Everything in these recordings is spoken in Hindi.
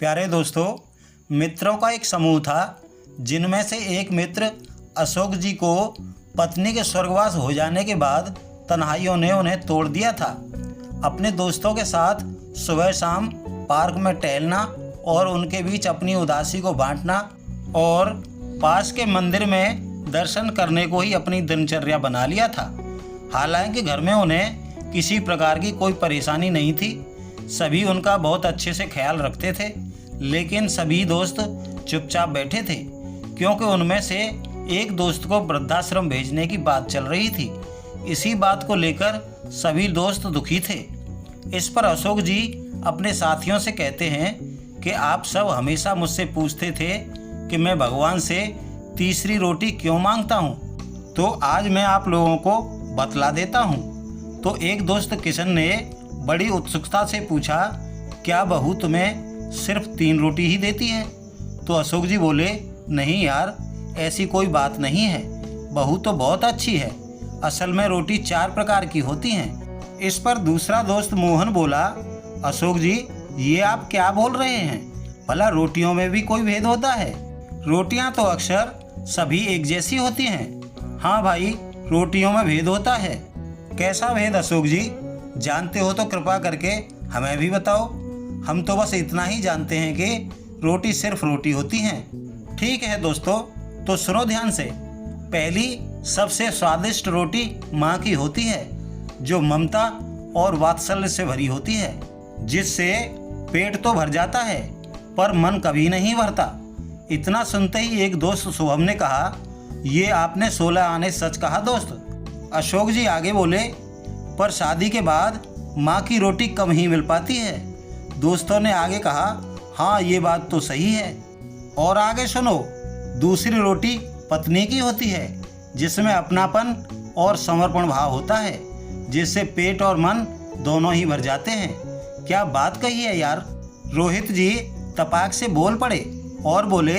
प्यारे दोस्तों, मित्रों का एक समूह था जिनमें से एक मित्र अशोक जी को पत्नी के स्वर्गवास हो जाने के बाद तन्हाइयों ने उन्हें तोड़ दिया था। अपने दोस्तों के साथ सुबह शाम पार्क में टहलना और उनके बीच अपनी उदासी को बांटना और पास के मंदिर में दर्शन करने को ही अपनी दिनचर्या बना लिया था। हालांकि घर में उन्हें किसी प्रकार की कोई परेशानी नहीं थी, सभी उनका बहुत अच्छे से ख्याल रखते थे, लेकिन सभी दोस्त चुपचाप बैठे थे क्योंकि उनमें से एक दोस्त को वृद्धाश्रम भेजने की बात चल रही थी। इसी बात को लेकर सभी दोस्त दुखी थे। इस पर अशोक जी अपने साथियों से कहते हैं कि आप सब हमेशा मुझसे पूछते थे कि मैं भगवान से तीसरी रोटी क्यों मांगता हूँ, तो आज मैं आप लोगों को बतला देता हूँ। तो एक दोस्त किशन ने बड़ी उत्सुकता से पूछा, क्या बहू तुम्हें सिर्फ 3 रोटी ही देती है? तो अशोक जी बोले, नहीं यार, ऐसी कोई बात नहीं है, बहू तो बहुत अच्छी है, असल में रोटी 4 प्रकार की होती हैं। इस पर दूसरा दोस्त मोहन बोला, अशोक जी ये आप क्या बोल रहे हैं, भला रोटियों में भी कोई भेद होता है? रोटियां तो अक्सर सभी एक जैसी होती हैं। हाँ भाई, रोटियों में भेद होता है। कैसा भेद अशोक जी? जानते हो तो कृपा करके हमें भी बताओ। हम तो बस इतना ही जानते हैं कि रोटी सिर्फ रोटी होती हैं। ठीक है दोस्तों, तो सुनो ध्यान से। पहली सबसे स्वादिष्ट रोटी माँ की होती है, जो ममता और वात्सल्य से भरी होती है, जिससे पेट तो भर जाता है पर मन कभी नहीं भरता। इतना सुनते ही एक दोस्त शुभम ने कहा, ये आपने 16 आने सच कहा दोस्त। अशोक जी आगे बोले, पर शादी के बाद माँ की रोटी कम ही मिल पाती है। दोस्तों ने आगे कहा, हाँ ये बात तो सही है। और आगे सुनो, दूसरी रोटी पत्नी की होती है, जिसमें अपनापन और समर्पण भाव होता है, जिससे पेट और मन दोनों ही भर जाते हैं। क्या बात कही है यार। रोहित जी तपाक से बोल पड़े और बोले,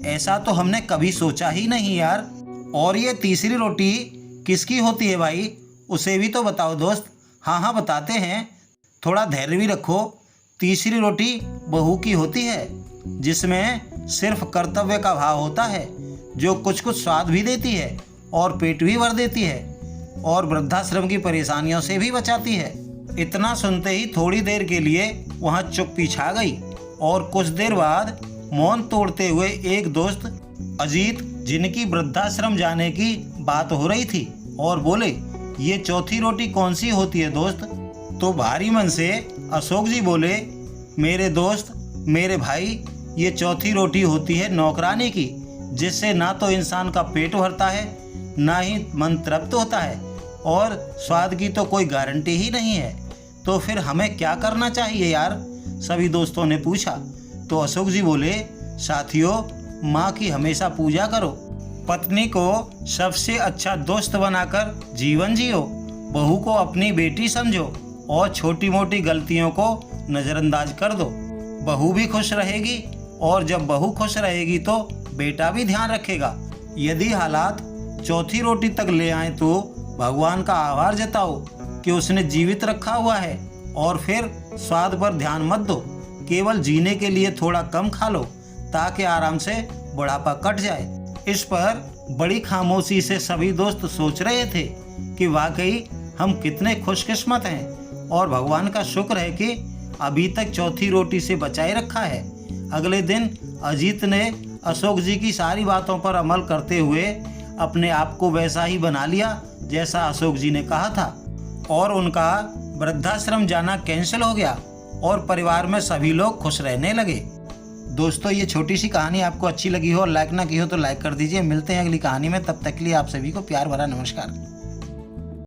ऐसा तो हमने कभी सोचा ही नहीं यार। और ये तीसरी रोटी किसकी होती है भाई, उसे भी तो बताओ दोस्त। हाँ हाँ बताते हैं, थोड़ा धैर्य भी रखो। तीसरी रोटी बहू की होती है, जिसमें सिर्फ कर्तव्य का भाव होता है, जो कुछ कुछ स्वाद भी देती है और पेट भी भर देती है और वृद्धाश्रम की परेशानियों से भी बचाती है। इतना सुनते ही थोड़ी देर के लिए वहाँ चुप्पी छा गई और कुछ देर बाद मौन तोड़ते हुए एक दोस्त अजीत, जिनकी वृद्धाश्रम जाने की बात हो रही थी, और बोले, ये चौथी रोटी कौन सी होती है दोस्त? तो भारी मन से अशोक जी बोले, मेरे दोस्त, मेरे भाई, ये चौथी रोटी होती है नौकरानी की, जिससे ना तो इंसान का पेट भरता है, ना ही मन तृप्त होता है, और स्वाद की तो कोई गारंटी ही नहीं है। तो फिर हमें क्या करना चाहिए यार? सभी दोस्तों ने पूछा। तो अशोक जी बोले, साथियों, माँ की हमेशा पूजा करो, पत्नी को सबसे अच्छा दोस्त बनाकर जीवन जियो, बहू को अपनी बेटी समझो और छोटी मोटी गलतियों को नज़रअंदाज कर दो। बहू भी खुश रहेगी और जब बहू खुश रहेगी तो बेटा भी ध्यान रखेगा। यदि हालात चौथी रोटी तक ले आए तो भगवान का आभार जताओ कि उसने जीवित रखा हुआ है, और फिर स्वाद पर ध्यान मत दो, केवल जीने के लिए थोड़ा कम खा लो ताकि आराम से बुढ़ापा कट जाए। इस पर बड़ी खामोशी से सभी दोस्त सोच रहे थे कि वाकई हम कितने खुशकिस्मत हैं और भगवान का शुक्र है कि अभी तक चौथी रोटी से बचाए रखा है। अगले दिन अजीत ने अशोक जी की सारी बातों पर अमल करते हुए अपने आप को वैसा ही बना लिया जैसा अशोक जी ने कहा था, और उनका वृद्धाश्रम जाना कैंसिल हो गया और परिवार में सभी लोग खुश रहने लगे। दोस्तों, ये छोटी सी कहानी आपको अच्छी लगी हो और लाइक ना की हो तो लाइक कर दीजिए। मिलते हैं अगली कहानी में, तब तक के लिए आप सभी को प्यार भरा नमस्कार।